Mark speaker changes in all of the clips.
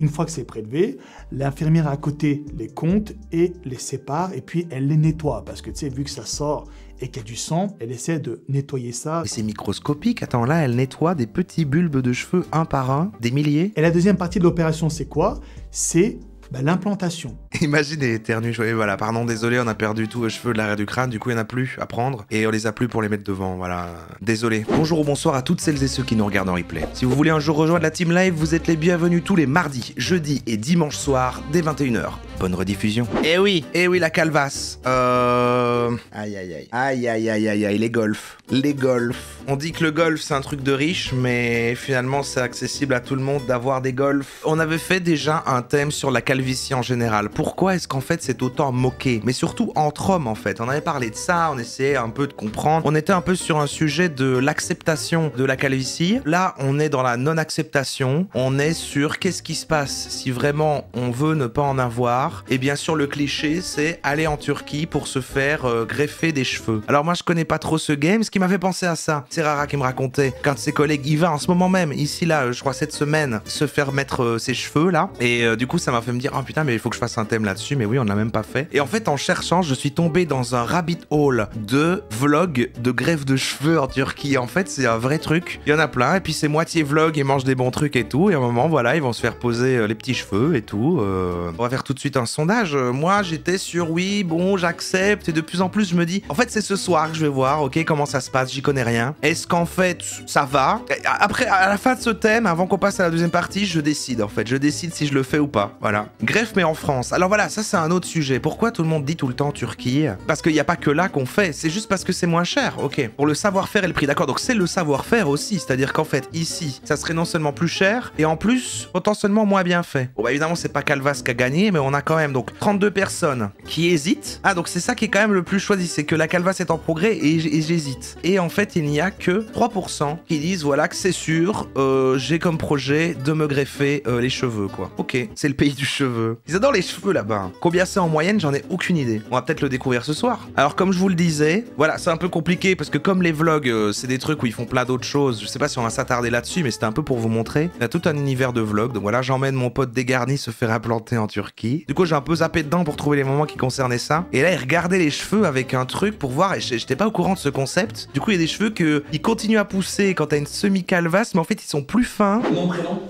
Speaker 1: Une fois que c'est prélevé, l'infirmière à côté les compte et les sépare et puis elle les nettoie parce que tu sais, vu que ça sort et qu'il y a du sang, elle essaie de nettoyer ça.
Speaker 2: Mais c'est microscopique, attends, là elle nettoie des petits bulbes de cheveux un par un, des milliers.
Speaker 1: Et la deuxième partie de l'opération, c'est quoi? C'est l'implantation.
Speaker 2: Imagine, elle éternue, voilà, pardon, désolé, on a perdu tous les cheveux de l'arrière du crâne, du coup il n'y en a plus à prendre, et on les a plus pour les mettre devant, voilà. Désolé. Bonjour ou bonsoir à toutes celles et ceux qui nous regardent en replay. Si vous voulez un jour rejoindre la team live, vous êtes les bienvenus tous les mardis, jeudis et dimanches soirs, dès 21h. Bonne rediffusion. Eh oui, la calvasse. Aïe aïe aïe. Aïe aïe aïe aïe aïe, les golfs. Les golfs. On dit que le golf c'est un truc de riche, mais finalement c'est accessible à tout le monde d'avoir des golfs. On avait fait déjà un thème sur la calvitie en général. Pourquoi est-ce qu'en fait c'est autant moqué? Mais surtout entre hommes en fait. On avait parlé de ça, on essayait un peu de comprendre. On était un peu sur un sujet de l'acceptation de la calvitie. Là, on est dans la non-acceptation. On est sur qu'est-ce qui se passe si vraiment on veut ne pas en avoir. Et bien sûr, le cliché, c'est aller en Turquie pour se faire greffer des cheveux. Alors moi, je connais pas trop ce game. Ce qui m'a fait penser à ça, c'est Rara qui me racontait qu'un de ses collègues y va en ce moment même, ici là, je crois cette semaine, se faire mettre ses cheveux là. Et du coup, ça m'a fait me dire, oh putain, mais il faut que je fasse un thème là-dessus. Mais oui, on l'a même pas fait. Et en fait, en cherchant, je suis tombé dans un rabbit hole de vlogs de greffe de cheveux en Turquie. En fait, c'est un vrai truc. Il y en a plein. Et puis c'est moitié vlog, ils mangent des bons trucs et tout. Et à un moment, voilà, ils vont se faire poser les petits cheveux et tout. On va faire tout de suite un sondage. Moi, j'étais sur oui, bon, j'accepte. Et de plus en plus, je me dis, en fait, c'est ce soir que je vais voir, ok, comment ça se passe, j'y connais rien. Est-ce qu'en fait, ça va? Après, à la fin de ce thème, avant qu'on passe à la deuxième partie, je décide, en fait. Je décide si je le fais ou pas. Voilà. Greffe, mais en France. Alors voilà, ça, c'est un autre sujet. Pourquoi tout le monde dit tout le temps Turquie? Parce qu'il n'y a pas que là qu'on fait. C'est juste parce que c'est moins cher, ok. Pour le savoir-faire et le prix, d'accord. Donc, c'est le savoir-faire aussi. C'est-à-dire qu'en fait, ici, ça serait non seulement plus cher, et en plus, potentiellement moins bien fait. Bon, bah, évidemment, c'est pas Calvas qui a gagné, mais on a quand même donc 32 personnes qui hésitent. Ah, donc c'est ça qui est quand même le plus choisi, c'est que la calvasse est en progrès et j'hésite. Et en fait, il n'y a que 3% qui disent voilà que c'est sûr, j'ai comme projet de me greffer les cheveux, quoi. Ok, c'est le pays du cheveu. Ils adorent les cheveux là-bas. Combien c'est en moyenne, j'en ai aucune idée. On va peut-être le découvrir ce soir. Alors, comme je vous le disais, voilà, c'est un peu compliqué parce que comme les vlogs, c'est des trucs où ils font plein d'autres choses. Je sais pas si on va s'attarder là-dessus, mais c'était un peu pour vous montrer. Il y a tout un univers de vlogs. Donc voilà, j'emmène mon pote dégarni se faire implanter en Turquie. Du coup, j'ai un peu zappé dedans pour trouver les moments qui concernaient ça. Et là, il regardait les cheveux avec un truc pour voir, et j'étais pas au courant de ce concept. Du coup, il y a des cheveux qui continuent à pousser quand t'as une semi-calvasse, mais en fait, ils sont plus fins.
Speaker 3: Nom, prénom?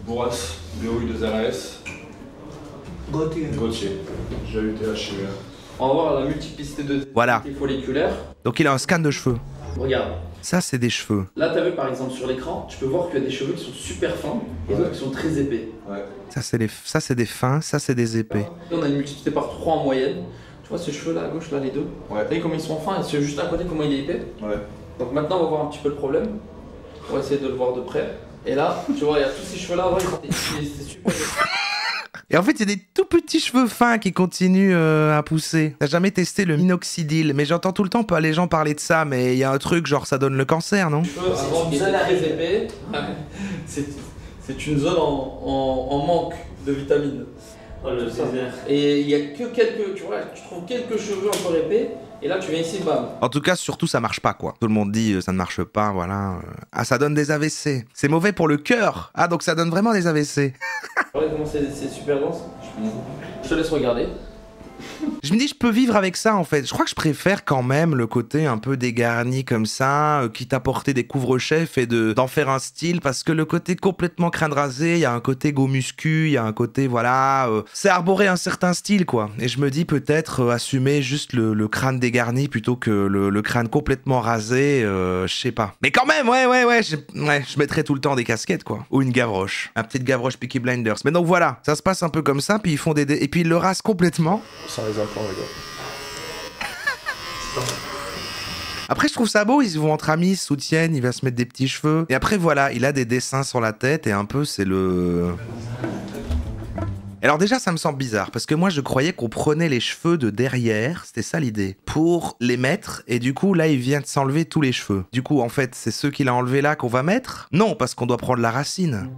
Speaker 3: Bourras, BOU2RS. Gauthier. J'ai eu THCR. On va voir la multiplicité de
Speaker 2: Voilà.
Speaker 3: folliculaires.
Speaker 2: Donc, il a un scan de cheveux.
Speaker 3: Regarde.
Speaker 2: Ça, c'est des cheveux.
Speaker 3: Là, t'as vu par exemple sur l'écran, tu peux voir qu'il y a des cheveux qui sont super fins et d'autres qui sont très épais. Ouais.
Speaker 2: Ça, c'est des fins, ça, c'est des épais.
Speaker 3: Et on a une multiplicité par 3 en moyenne. Tu vois ces cheveux là à gauche, là, les deux? Ouais. T'as vu comment ils sont fins et c'est juste à côté comment il est épais? Ouais. Donc maintenant, on va voir un petit peu le problème. On va essayer de le voir de près. Et là, tu vois, il y a tous ces cheveux là, c'est super épais.
Speaker 2: Et en fait, il y a des tout petits cheveux fins qui continuent à pousser. T'as jamais testé le minoxidil? Mais j'entends tout le temps pas les gens parler de ça, mais il y a un truc genre ça donne le cancer, non?
Speaker 3: C'est une zone très épais. C'est une zone en manque de vitamines. Oh, le désert. Et il y a que quelques, tu vois, tu trouves quelques cheveux encore épais. Et là, tu viens ici, bam.
Speaker 2: En tout cas, surtout, ça marche pas, quoi. Tout le monde dit, ça ne marche pas, voilà. Ah, ça donne des AVC. C'est mauvais pour le cœur. Ah, donc ça donne vraiment des AVC.
Speaker 3: Regarde comment c'est super dense. Je te laisse regarder.
Speaker 2: Je me dis, je peux vivre avec ça, en fait. Je crois que je préfère quand même le côté un peu dégarni comme ça, quitte à porter des couvre-chefs et d'en faire un style, parce que le côté complètement crâne rasé, il y a un côté go muscu, il y a un côté, voilà, c'est arborer un certain style, quoi. Et je me dis peut-être assumer juste le crâne dégarni plutôt que le crâne complètement rasé, je sais pas. Mais quand même, ouais, je mettrais tout le temps des casquettes, quoi. Ou une gavroche. Un petite gavroche Peaky Blinders. Mais donc voilà, ça se passe un peu comme ça, puis ils font et puis ils le rasent complètement.
Speaker 3: Sans les implants, les gars.
Speaker 2: Après, je trouve ça beau, ils vont entre amis, ils se soutiennent, il va se mettre des petits cheveux. Et après, voilà, il a des dessins sur la tête et un peu, c'est le... Alors déjà, ça me semble bizarre, parce que moi, je croyais qu'on prenait les cheveux de derrière, c'était ça l'idée, pour les mettre, et du coup, là, il vient de s'enlever tous les cheveux. Du coup, en fait, c'est ceux qu'il a enlevés là qu'on va mettre? Non, parce qu'on doit prendre la racine.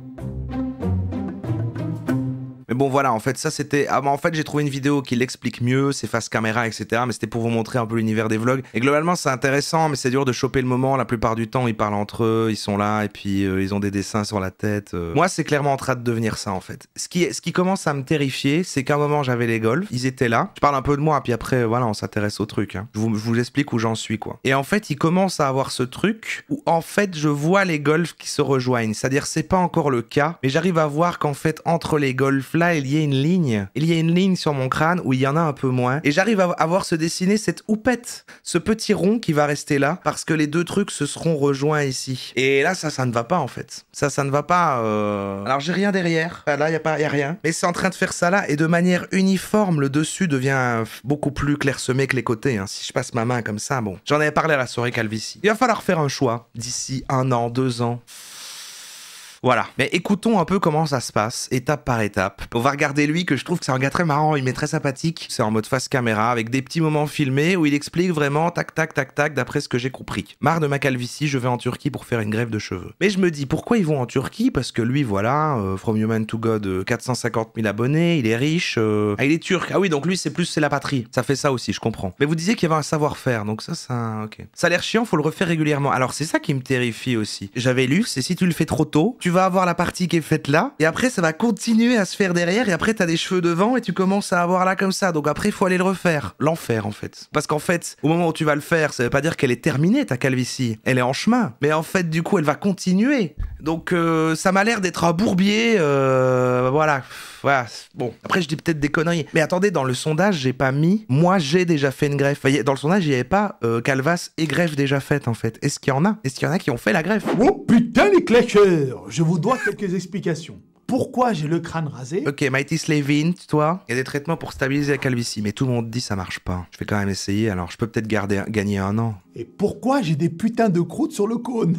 Speaker 2: Mais bon, voilà, en fait, ça c'était... Ah, bah, en fait, j'ai trouvé une vidéo qui l'explique mieux, c'est face caméra, etc. Mais c'était pour vous montrer un peu l'univers des vlogs. Et globalement, c'est intéressant, mais c'est dur de choper le moment. La plupart du temps, ils parlent entre eux, ils sont là, et puis ils ont des dessins sur la tête. Moi, c'est clairement en train de devenir ça, en fait. Ce qui commence à me terrifier, c'est qu'à un moment, j'avais les golfs, ils étaient là. Je parle un peu de moi, puis après, voilà, on s'intéresse au truc. Hein. Je vous explique où j'en suis, quoi. Et en fait, il commence à avoir ce truc où, en fait, je vois les golfs qui se rejoignent. C'est-à-dire, c'est pas encore le cas, mais j'arrive à voir qu'en fait, entre les golfs là, il y a une ligne. Il y a une ligne sur mon crâne où il y en a un peu moins. Et j'arrive à voir se dessiner cette houppette, ce petit rond qui va rester là, parce que les deux trucs se seront rejoints ici. Et là, ça ne va pas, en fait. Ça ne va pas. Alors, j'ai rien derrière. Là, il y a rien. Mais c'est en train de faire ça là, et de manière uniforme, le dessus devient beaucoup plus clairsemé que les côtés. Hein. Si je passe ma main comme ça, bon. J'en avais parlé à la soirée calvitie. Il va falloir faire un choix d'ici 1 an, 2 ans. Voilà. Mais écoutons un peu comment ça se passe, étape par étape. On va regarder lui, que je trouve que c'est un gars très marrant, il m'est très sympathique. C'est en mode face caméra, avec des petits moments filmés où il explique vraiment tac tac tac tac d'après ce que j'ai compris. Marre de ma calvitie, je vais en Turquie pour faire une greffe de cheveux. Mais je me dis, pourquoi ils vont en Turquie? Parce que lui, voilà, From Human to God, 450 000 abonnés, il est riche, il est turc. Ah oui, donc lui, c'est la patrie. Ça fait ça aussi, je comprends. Mais vous disiez qu'il y avait un savoir-faire, donc ça, ok. Ça a l'air chiant, faut le refaire régulièrement. Alors c'est ça qui me terrifie aussi. J'avais lu, c'est si tu le fais trop tôt, tu vas avoir la partie qui est faite là, et après ça va continuer à se faire derrière, et après t'as des cheveux devant, et tu commences à avoir là comme ça, donc après il faut aller le refaire. L'enfer en fait. Parce qu'en fait, au moment où tu vas le faire, ça veut pas dire qu'elle est terminée ta calvitie, elle est en chemin, mais en fait du coup elle va continuer. Donc ça m'a l'air d'être un bourbier, voilà. Voilà, bon, après je dis peut-être des conneries. Mais attendez, dans le sondage, j'ai pas mis... Moi, j'ai déjà fait une greffe. Dans le sondage, il n'y avait pas calvas et greffe déjà faite, en fait. Est-ce qu'il y en a? Est-ce qu'il y en a qui ont fait la greffe?
Speaker 1: Oh putain les clashers! Je vous dois quelques explications. Pourquoi j'ai le crâne rasé?
Speaker 2: Ok, Mighty Slavin, toi, il y a des traitements pour stabiliser la calvitie, mais tout le monde dit ça marche pas. Je vais quand même essayer, alors je peux peut-être gagner 1 an.
Speaker 1: Et pourquoi j'ai des putains de croûtes sur le cône?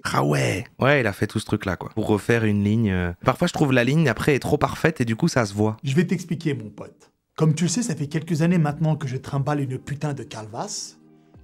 Speaker 2: Ah ouais. Ouais, il a fait tout ce truc là quoi. Pour refaire une ligne. Parfois je trouve la ligne après est trop parfaite et du coup ça se voit.
Speaker 1: Je vais t'expliquer mon pote. Comme tu le sais, ça fait quelques années maintenant que je trimballe une putain de calvas.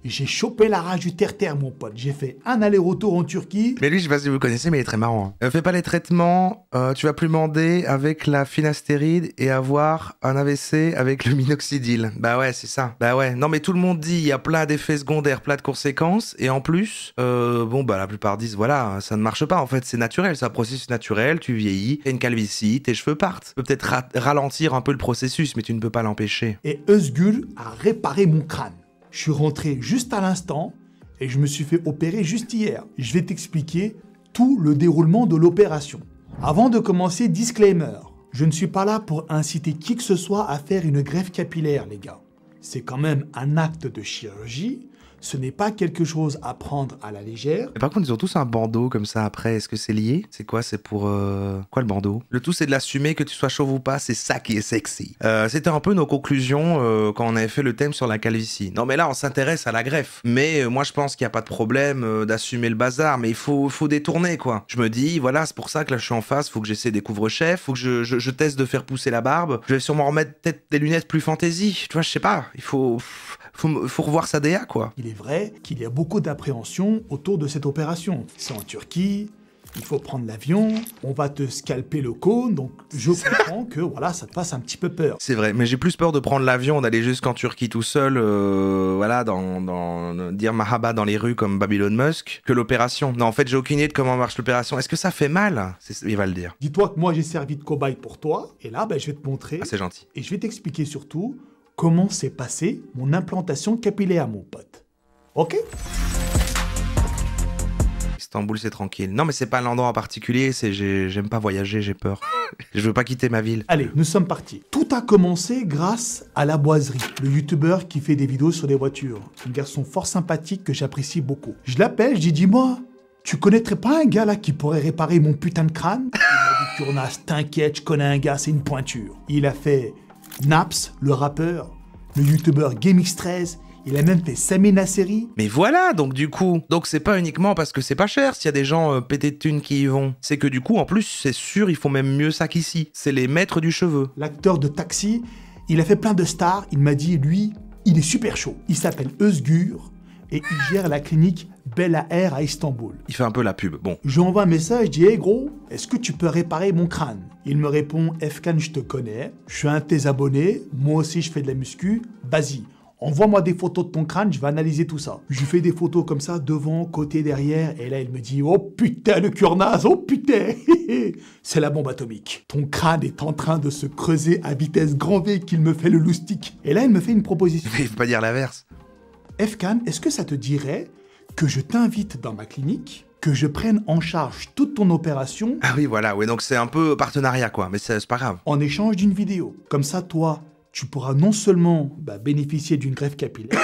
Speaker 1: J'ai chopé la rage du terre-terre mon pote. J'ai fait un aller-retour en Turquie.
Speaker 2: Mais lui je sais pas si vous le connaissez mais il est très marrant. Hein. Fais pas les traitements, tu vas plumander avec la finastéride et avoir un AVC avec le minoxidil. Bah ouais c'est ça. Bah ouais. Non mais tout le monde dit il y a plein d'effets secondaires, plein de conséquences et en plus, bon bah la plupart disent voilà ça ne marche pas en fait c'est naturel, c'est un processus naturel, tu vieillis, t'as une calvitie, tes cheveux partent. Tu peux peut-être ralentir un peu le processus mais tu ne peux pas l'empêcher.
Speaker 1: Et Özgür a réparé mon crâne. Je suis rentré juste à l'instant et je me suis fait opérer juste hier. Je vais t'expliquer tout le déroulement de l'opération. Avant de commencer, disclaimer. Je ne suis pas là pour inciter qui que ce soit à faire une greffe capillaire, les gars. C'est quand même un acte de chirurgie. Ce n'est pas quelque chose à prendre à la légère.
Speaker 2: Mais par contre, ils ont tous un bandeau comme ça après. Est-ce que c'est lié? C'est quoi? C'est pour... Quoi le bandeau? Le tout, c'est de l'assumer que tu sois chauve ou pas. C'est ça qui est sexy. C'était un peu nos conclusions quand on avait fait le thème sur la calvitie. Non, mais là, on s'intéresse à la greffe. Mais moi, je pense qu'il n'y a pas de problème d'assumer le bazar. Mais il faut détourner, quoi. Je me dis, voilà, c'est pour ça que là, je suis en face. Faut que j'essaie des couvre-chefs. Faut que je teste de faire pousser la barbe. Je vais sûrement remettre peut-être des lunettes plus fantaisie. Tu vois, je sais pas. Il faut revoir sa DA, quoi.
Speaker 1: Il est vrai qu'il y a beaucoup d'appréhension autour de cette opération. C'est en Turquie, il faut prendre l'avion, on va te scalper le cône, donc je comprends que voilà, ça te fasse un petit peu peur.
Speaker 2: C'est vrai, mais j'ai plus peur de prendre l'avion, d'aller jusqu'en Turquie tout seul, voilà, dire Mahaba dans les rues comme Babylon Musk, que l'opération. Non, en fait, j'ai aucune idée de comment marche l'opération. Est-ce que ça fait mal? Il va le dire.
Speaker 1: Dis-toi que moi, j'ai servi de cobaye pour toi, et là, je vais te montrer.
Speaker 2: Ah, c'est gentil.
Speaker 1: Et je vais t'expliquer surtout comment s'est passée mon implantation capillaire, mon pote. Ok?
Speaker 2: Istanbul, c'est tranquille. Non, mais c'est pas l'endroit en particulier, c'est j'aime pas voyager, j'ai peur. Je veux pas quitter ma ville.
Speaker 1: Allez, nous sommes partis. Tout a commencé grâce à La Boiserie, le youtubeur qui fait des vidéos sur des voitures. Un garçon fort sympathique que j'apprécie beaucoup. Je l'appelle, je dis, dis-moi, tu connaîtrais pas un gars là qui pourrait réparer mon putain de crâne? Il m'a dit, Kurnas, t'inquiète, je connais un gars, c'est une pointure. Il a fait Naps, le rappeur, le youtubeur GameX13, il a même fait Sami Nasseri.
Speaker 2: Mais voilà, donc du coup, c'est pas uniquement parce que c'est pas cher s'il y a des gens pétés de thunes qui y vont. C'est que du coup, en plus, c'est sûr, ils font même mieux ça qu'ici. C'est les maîtres du cheveu.
Speaker 1: L'acteur de Taxi, il a fait plein de stars, il m'a dit, lui, il est super chaud. Il s'appelle Özgür et il gère la clinique Bella Air à Istanbul.
Speaker 2: Il fait un peu la pub, bon.
Speaker 1: Je lui envoie un message, je dis « Hey gros, est-ce que tu peux réparer mon crâne ?» Il me répond « Fkan, je te connais, je suis un de tes abonnés, moi aussi je fais de la muscu, vas-y. » Envoie-moi des photos de ton crâne, je vais analyser tout ça. Je lui fais des photos comme ça, devant, côté, derrière, et là il me dit « Oh putain, le cœur naze, oh putain !» C'est la bombe atomique. Ton crâne est en train de se creuser à vitesse grand V qu'il me fait le loustic. Et là il me fait une proposition.
Speaker 2: Mais il faut pas dire l'inverse.
Speaker 1: Fkan, est-ce que ça te dirait que je t'invite dans ma clinique, que je prenne en charge toute ton opération
Speaker 2: Ah oui, voilà, ouais, donc c'est un peu partenariat, quoi, mais c'est pas grave.
Speaker 1: en échange d'une vidéo. Comme ça, toi, tu pourras non seulement bénéficier d'une greffe capillaire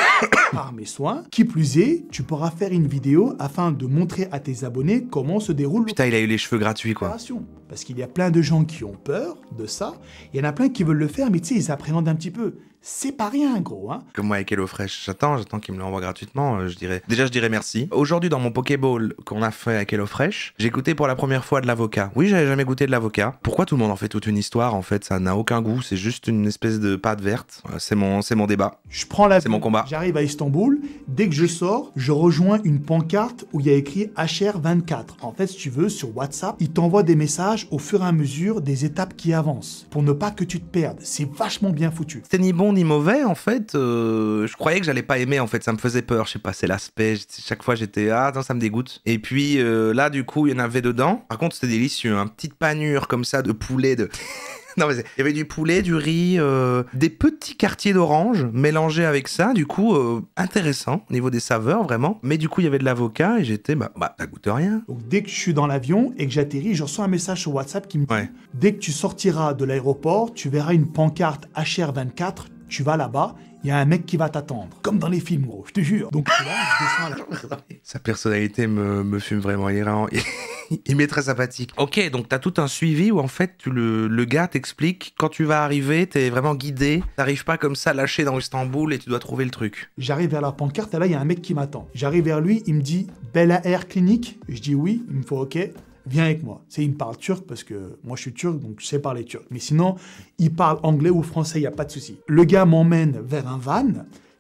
Speaker 1: par mes soins, qui plus est, tu pourras faire une vidéo afin de montrer à tes abonnés comment se déroule
Speaker 2: Putain, il a eu les cheveux gratuits, quoi.
Speaker 1: l'opération. Parce qu'il y a plein de gens qui ont peur de ça, il y en a plein qui veulent le faire, mais tu sais, ils appréhendent un petit peu. C'est pas rien, gros, hein.
Speaker 2: Comme moi avec HelloFresh, j'attends qu'il me l'envoie gratuitement, je dirais merci. Aujourd'hui, dans mon Pokéball qu'on a fait avec HelloFresh, j'ai goûté pour la première fois de l'avocat. Oui, j'avais jamais goûté de l'avocat. Pourquoi tout le monde en fait toute une histoire, en fait? Ça n'a aucun goût, c'est juste une espèce de pâte verte. C'est mon débat.
Speaker 1: Je prends la
Speaker 2: C'est mon combat.
Speaker 1: J'arrive à Istanbul. Dès que je sors, je rejoins une pancarte où il y a écrit HR24. En fait, si tu veux, sur WhatsApp, il t'envoie des messages au fur et à mesure des étapes qui avancent pour ne pas que tu te perdes. C'est vachement bien foutu.
Speaker 2: C'était ni bon ni mauvais, en fait. Je croyais que j'allais pas aimer, en fait. Ça me faisait peur. Je sais pas, c'est l'aspect. Chaque fois, j'étais non, ça me dégoûte. Et puis là, du coup, il y en avait dedans. Par contre, c'était délicieux. Une petite panure comme ça de poulet de. Non, mais il y avait du poulet, du riz, des petits quartiers d'orange mélangés avec ça. Du coup, intéressant au niveau des saveurs, vraiment. Mais du coup, il y avait de l'avocat et j'étais, ça goûte rien.
Speaker 1: Donc dès que je suis dans l'avion et que j'atterris, je reçois un message sur WhatsApp qui me dit
Speaker 2: Ouais.
Speaker 1: dès que tu sortiras de l'aéroport, tu verras une pancarte HR24, tu vas là-bas, il y a un mec qui va t'attendre. Comme dans les films, gros, je te jure. Donc là, je descends à la...
Speaker 2: Sa personnalité me fume vraiment. Il m'est très sympathique. Ok, donc t'as tout un suivi où en fait le gars t'explique quand tu vas arriver, t'es vraiment guidé, t'arrives pas comme ça lâché dans Istanbul et tu dois trouver le truc.
Speaker 1: J'arrive vers la pancarte et là, il y a un mec qui m'attend. J'arrive vers lui, il me dit « Bella Air Clinique ?» Je dis oui, il me faut « Ok, viens avec moi. » Il me parle turc parce que moi je suis turc, donc je sais parler turc. Mais sinon, il parle anglais ou français, il n'y a pas de souci. Le gars m'emmène vers un van.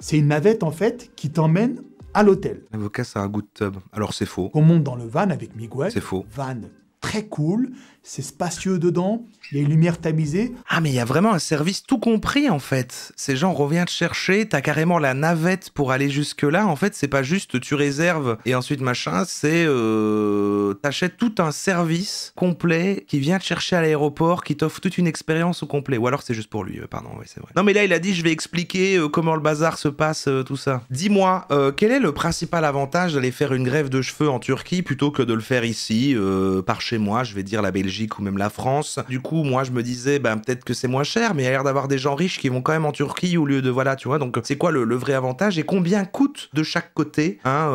Speaker 1: C'est une navette en fait qui t'emmène à l'hôtel.
Speaker 2: L'avocat, ça a un goût de tub. Alors c'est faux.
Speaker 1: On monte dans le van avec Miguel.
Speaker 2: C'est faux.
Speaker 1: Van très cool, c'est spacieux dedans, il y a une lumière tamisée.
Speaker 2: Ah, mais il y a vraiment un service tout compris, en fait. Ces gens reviennent te chercher, t'as carrément la navette pour aller jusque-là. En fait, c'est pas juste tu réserves et ensuite machin, c'est t'achètes tout un service complet qui vient te chercher à l'aéroport, qui t'offre toute une expérience au complet. Ou alors c'est juste pour lui, pardon, oui, c'est vrai. Non, mais là, il a dit, je vais expliquer comment le bazar se passe, tout ça. Dis-moi, quel est le principal avantage d'aller faire une greffe de cheveux en Turquie plutôt que de le faire ici, par chez moi, je vais dire la Belgique ou même la France. Du coup, moi, je me disais, peut-être que c'est moins cher, mais il y a l'air d'avoir des gens riches qui vont quand même en Turquie au lieu de, voilà, tu vois. Donc, c'est quoi le vrai avantage et combien coûte de chaque côté, hein,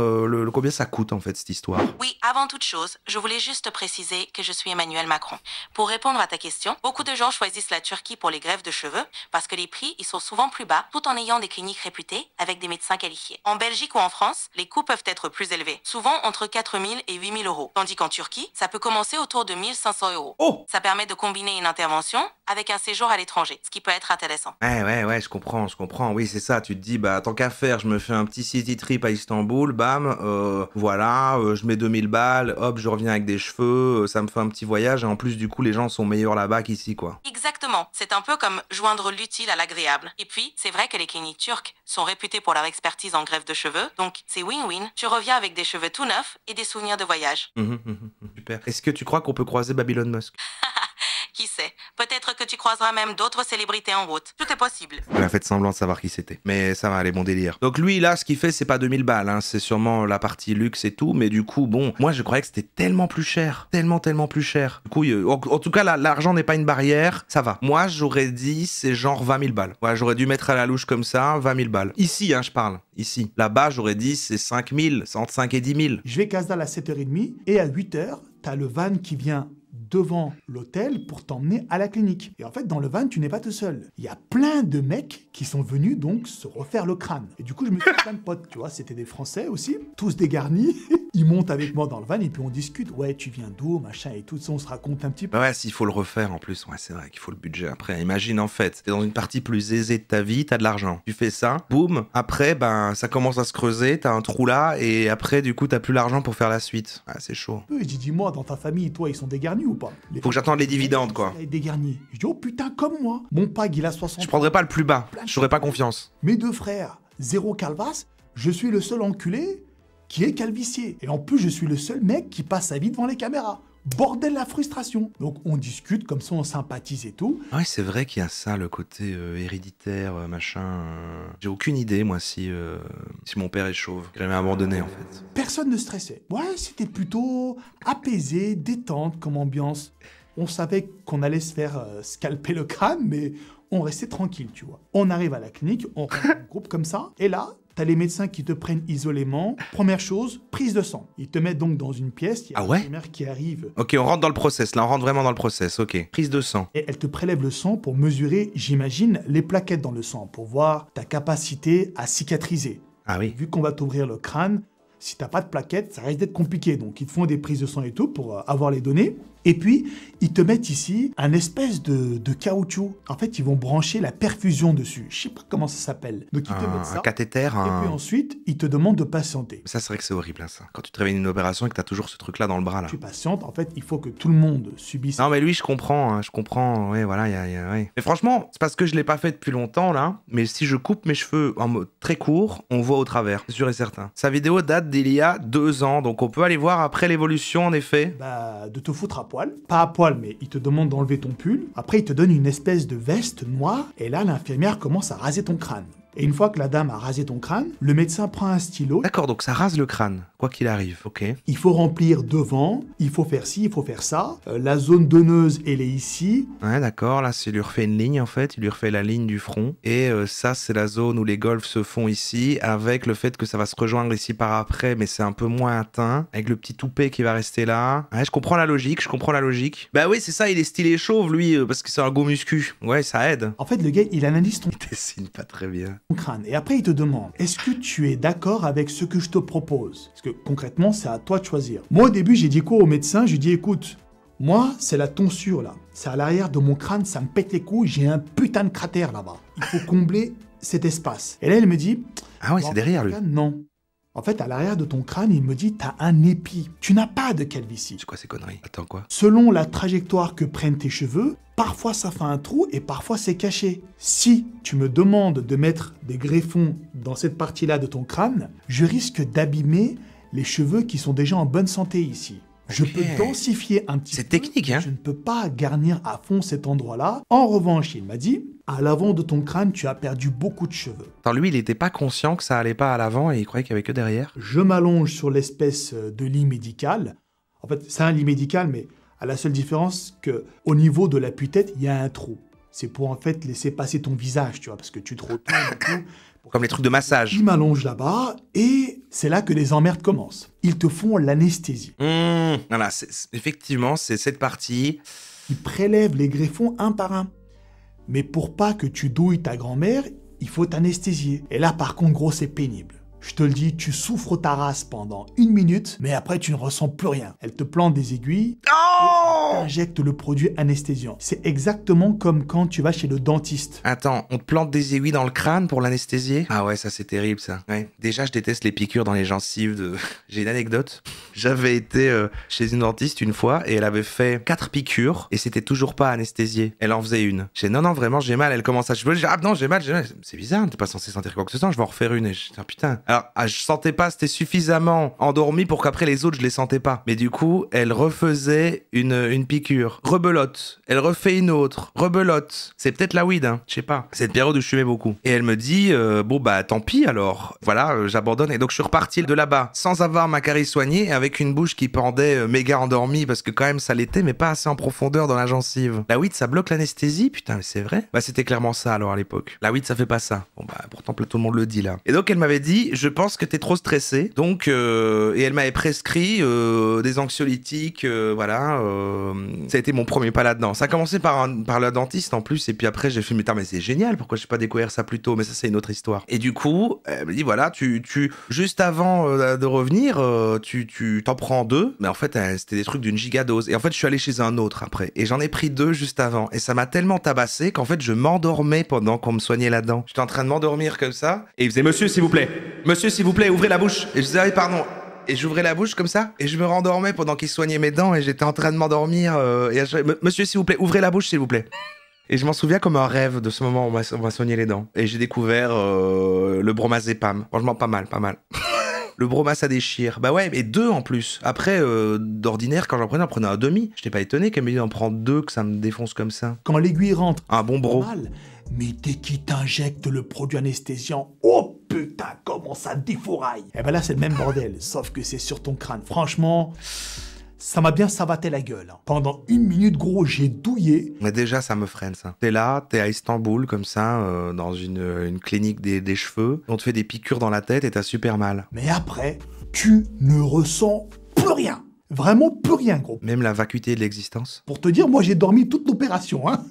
Speaker 2: combien ça coûte, en fait, cette histoire?
Speaker 4: Oui, avant toute chose, je voulais juste préciser que je suis Emmanuel Macron. Pour répondre à ta question, beaucoup de gens choisissent la Turquie pour les greffes de cheveux parce que les prix y sont souvent plus bas tout en ayant des cliniques réputées avec des médecins qualifiés. En Belgique ou en France, les coûts peuvent être plus élevés, souvent entre 4 000 et 8 000 euros. Tandis qu'en Turquie, ça peut commencer autour de 1 500 euros.
Speaker 2: Oh!
Speaker 4: Ça permet de combiner une intervention avec un séjour à l'étranger, ce qui peut être intéressant.
Speaker 2: Ouais, je comprends. Oui, c'est ça. Tu te dis, tant qu'à faire, je me fais un petit city trip à Istanbul, bam, voilà, je mets 2000 balles, hop, je reviens avec des cheveux, ça me fait un petit voyage, et en plus, du coup, les gens sont meilleurs là-bas qu'ici, quoi.
Speaker 4: Exactement. C'est un peu comme joindre l'utile à l'agréable. Et puis, c'est vrai que les cliniques turques sont réputées pour leur expertise en greffe de cheveux, donc c'est win-win. Tu reviens avec des cheveux tout neufs et des souvenirs de voyage.
Speaker 2: Super. Est-ce que tu crois qu'on peut croiser Babylon Musk?
Speaker 4: Qui sait? Peut-être que tu croiseras même d'autres célébrités en route. Tout est possible.
Speaker 2: Elle a fait semblant de savoir qui c'était. Mais ça va, les bons délires. Donc lui, là, ce qu'il fait, c'est pas 2000 balles, hein. C'est sûrement la partie luxe et tout. Mais du coup, bon, moi, je croyais que c'était tellement plus cher. Tellement plus cher. Du coup, en tout cas, l'argent n'est pas une barrière. Ça va. Moi, j'aurais dit, c'est genre 20 000 balles. Ouais, j'aurais dû mettre à la louche comme ça, 20 000 balles. Ici, hein, je parle. Ici. Là-bas, j'aurais dit, c'est 5 000, entre 5 et 10 000.
Speaker 1: Je vais Casdal à 7h30 et à 8h, t'as le van qui vient devant l'hôtel pour t'emmener à la clinique. Et en fait, dans le van, tu n'es pas tout seul. Il y a plein de mecs qui sont venus donc se refaire le crâne. Et du coup, je me suis fait plein de potes, tu vois. C'était des Français aussi, tous dégarnis. Il monte avec moi dans le van et puis on discute. Ouais, tu viens d'où, machin et tout ça, on se raconte un petit peu.
Speaker 2: Ouais, s'il faut le refaire en plus, ouais, c'est vrai qu'il faut le budget. Après, imagine en fait, t'es dans une partie plus aisée de ta vie, t'as de l'argent. Tu fais ça, boum, après, ben, ça commence à se creuser, t'as un trou là, et après, du coup, t'as plus l'argent pour faire la suite. Ouais, c'est chaud.
Speaker 1: Et je dis, dis-moi, dans ta famille, toi, ils sont dégarnis ou pas?
Speaker 2: Faut que j'attende les dividendes, quoi.
Speaker 1: Dégarnis. Je dis, oh putain, comme moi. Mon pag, il a 60.
Speaker 2: Je prendrais pas le plus bas, j'aurais pas confiance.
Speaker 1: Mes deux frères, zéro calvas, je suis le seul enculé qui est calvicié. Et en plus, je suis le seul mec qui passe sa vie devant les caméras. Bordel, la frustration. Donc on discute, comme ça on sympathise et tout.
Speaker 2: Ouais, c'est vrai qu'il y a ça, le côté héréditaire, machin. J'ai aucune idée, moi, si mon père est chauve. Il m'a abandonné, en fait.
Speaker 1: Personne ne stressait. Ouais, c'était plutôt apaisé, détente comme ambiance. On savait qu'on allait se faire scalper le crâne, mais on restait tranquille, tu vois. On arrive à la clinique, on rentre en groupe comme ça, et là, t'as les médecins qui te prennent isolément. Première chose, prise de sang. Ils te mettent donc dans une pièce, il y a l'infirmière qui arrive.
Speaker 2: Ok, on rentre dans le process, là, on rentre vraiment dans le process, ok. Prise de sang.
Speaker 1: Et elle te prélève le sang pour mesurer, j'imagine, les plaquettes dans le sang, pour voir ta capacité à cicatriser.
Speaker 2: Ah oui.
Speaker 1: Vu qu'on va t'ouvrir le crâne, si t'as pas de plaquettes, ça risque d'être compliqué. Donc ils te font des prises de sang et tout pour avoir les données. Et puis, ils te mettent ici un espèce de caoutchouc. En fait, ils vont brancher la perfusion dessus. Je sais pas comment ça s'appelle. Donc ils te mettent ça.
Speaker 2: Un cathéter,
Speaker 1: Et puis ensuite, ils te demandent de patienter.
Speaker 2: Ça, c'est vrai que c'est horrible, hein, ça. Quand tu te réveilles d'une opération et que t'as toujours ce truc-là dans le bras, là.
Speaker 1: Tu patientes. En fait, il faut que tout le monde subisse.
Speaker 2: Non, mais lui, je comprends. Ouais, voilà, ouais. Mais franchement, c'est parce que je l'ai pas fait depuis longtemps, là. Mais si je coupe mes cheveux en mode très court, on voit au travers. C'est sûr et certain. Sa vidéo date d'il y a 2 ans. Donc on peut aller voir après l'évolution, en effet.
Speaker 1: Bah, de te foutre à poil. Pas à poil, mais il te demande d'enlever ton pull. Après, il te donne une espèce de veste noire. Et là, l'infirmière commence à raser ton crâne. Et une fois que la dame a rasé ton crâne, le médecin prend un stylo.
Speaker 2: D'accord, donc ça rase le crâne, quoi qu'il arrive, ok.
Speaker 1: Il faut remplir devant, il faut faire ci, il faut faire ça. La zone donneuse, elle est ici.
Speaker 2: Ouais, d'accord, là, il lui refait une ligne, en fait. Il lui refait la ligne du front. Et ça, c'est la zone où les golfs se font ici, avec le fait que ça va se rejoindre ici par après, mais c'est un peu moins atteint, avec le petit toupet qui va rester là. Ouais, je comprends la logique. Bah oui, c'est ça, il est stylé chauve, lui, parce que c'est un go muscu. Ouais, ça aide.
Speaker 1: En fait, le gars, il analyse ton
Speaker 2: dessine pas très bien.
Speaker 1: Crâne. Et après, il te demande, est-ce que tu es d'accord avec ce que je te propose? Parce que concrètement, c'est à toi de choisir. Moi, au début, j'ai dit quoi au médecin? J'ai dit, écoute, moi, c'est la tonsure, là. C'est à l'arrière de mon crâne, ça me pète les couilles, j'ai un putain de cratère là-bas. Il faut combler cet espace. Et là, elle me dit...
Speaker 2: Ah ouais, c'est derrière, lui.
Speaker 1: Non. En fait, à l'arrière de ton crâne, il me dit, t'as un épi. Tu n'as pas de calvitie.
Speaker 2: C'est quoi ces conneries? Attends, quoi?
Speaker 1: Selon la trajectoire que prennent tes cheveux, parfois ça fait un trou et parfois c'est caché. Si tu me demandes de mettre des greffons dans cette partie-là de ton crâne, je risque d'abîmer les cheveux qui sont déjà en bonne santé ici. Je peux densifier un petit peu.
Speaker 2: C'est technique, hein?
Speaker 1: Je ne peux pas garnir à fond cet endroit-là. En revanche, il m'a dit, à l'avant de ton crâne, tu as perdu beaucoup de cheveux.
Speaker 2: Attends, lui, il n'était pas conscient que ça allait pas à l'avant et il croyait qu'il y avait que derrière.
Speaker 1: Je m'allonge sur l'espèce de lit médical. En fait, c'est un lit médical, mais à la seule différence que au niveau de l'appui-tête, il y a un trou. C'est pour en fait laisser passer ton visage, tu vois, parce que tu te retournes et tout.
Speaker 2: Comme les trucs de massage.
Speaker 1: Ils m'allongent là-bas et c'est là que les emmerdes commencent. Ils te font l'anesthésie.
Speaker 2: Voilà, effectivement, c'est cette partie.
Speaker 1: Ils prélèvent les greffons un par un. Mais pour pas que tu douilles ta grand-mère, il faut t'anesthésier. Et là, par contre, gros, c'est pénible. Je te le dis, tu souffres ta race pendant 1 minute, mais après, tu ne ressens plus rien. Elle te plante des aiguilles, injecte le produit anesthésiant. C'est exactement comme quand tu vas chez le dentiste.
Speaker 2: Attends, on te plante des aiguilles dans le crâne pour l'anesthésier? Ah ouais, ça c'est terrible ça. Ouais. Déjà, je déteste les piqûres dans les gencives de... J'ai une anecdote. J'avais été chez une dentiste une fois et elle avait fait 4 piqûres et c'était toujours pas anesthésié. Elle en faisait une. J'ai dit non, vraiment, j'ai mal. Elle commence à... Je dis, ah non, j'ai mal. C'est bizarre, t'es pas censé sentir quoi que ce soit, je vais en refaire une. Et je dis, ah putain. Alors, je sentais pas, c'était suffisamment endormi pour qu'après les autres, je les sentais pas. Mais du coup, elle refaisait une piqûre. Rebelote. Elle refait une autre. Rebelote. C'est peut-être la weed, hein. Je sais pas. C'est une période où je fumais beaucoup. Et elle me dit, bon bah tant pis alors. Voilà, j'abandonne. Et donc je suis reparti de là-bas sans avoir ma carie soignée et avec une bouche qui pendait méga endormie parce que quand même ça l'était, mais pas assez en profondeur dans la gencive. La weed, ça bloque l'anesthésie? Putain, mais c'est vrai? Bah c'était clairement ça alors à l'époque. La weed, ça fait pas ça. Bon bah pourtant tout le monde le dit là. Et donc elle m'avait dit, je pense que t'es trop stressé. Donc, et elle m'avait prescrit des anxiolytiques, voilà. Ça a été mon premier pas là-dedans. Ça a commencé par la dentiste en plus, et puis après j'ai fait, mais c'est génial, pourquoi j'ai pas découvert ça plus tôt? Mais ça, c'est une autre histoire. Et du coup, elle me dit, voilà, juste avant de revenir, tu t'en prends 2, mais en fait, c'était des trucs d'une gigadose. Et en fait, je suis allé chez un autre après, et j'en ai pris 2 juste avant. Et ça m'a tellement tabassé qu'en fait, je m'endormais pendant qu'on me soignait la dent. J'étais en train de m'endormir comme ça, et il faisait, monsieur, s'il vous plaît, ouvrez la bouche. Et je disais, ah, pardon. Et j'ouvrais la bouche comme ça, et je me rendormais pendant qu'il soignait mes dents, et j'étais en train de m'endormir. Monsieur, s'il vous plaît, ouvrez la bouche, s'il vous plaît. Et je m'en souviens comme un rêve de ce moment où on m'a soigné les dents. Et j'ai découvert le bromazépam. Franchement, pas mal. Le broma, ça déchire. Bah ouais, et 2 en plus. Après, d'ordinaire, quand j'en prenais un demi. Je n'étais pas étonné qu'elle me dise d'en prendre 2, que ça me défonce comme ça.
Speaker 1: Quand l'aiguille rentre,
Speaker 2: un bon bro.
Speaker 1: Normal, mais dès qu'il t'injecte le produit anesthésiant, oh putain, comment ça défouraille. Et ben là, c'est le même bordel, sauf que c'est sur ton crâne. Franchement, ça m'a bien savaté la gueule. Pendant 1 minute, gros, j'ai douillé.
Speaker 2: Mais déjà, ça me freine, ça. T'es là, t'es à Istanbul, comme ça, dans une clinique des cheveux. On te fait des piqûres dans la tête et t'as super mal.
Speaker 1: Mais après, tu ne ressens plus rien. Vraiment plus rien, gros.
Speaker 2: Même la vacuité de l'existence.
Speaker 1: Pour te dire, moi, j'ai dormi toute l'opération, hein.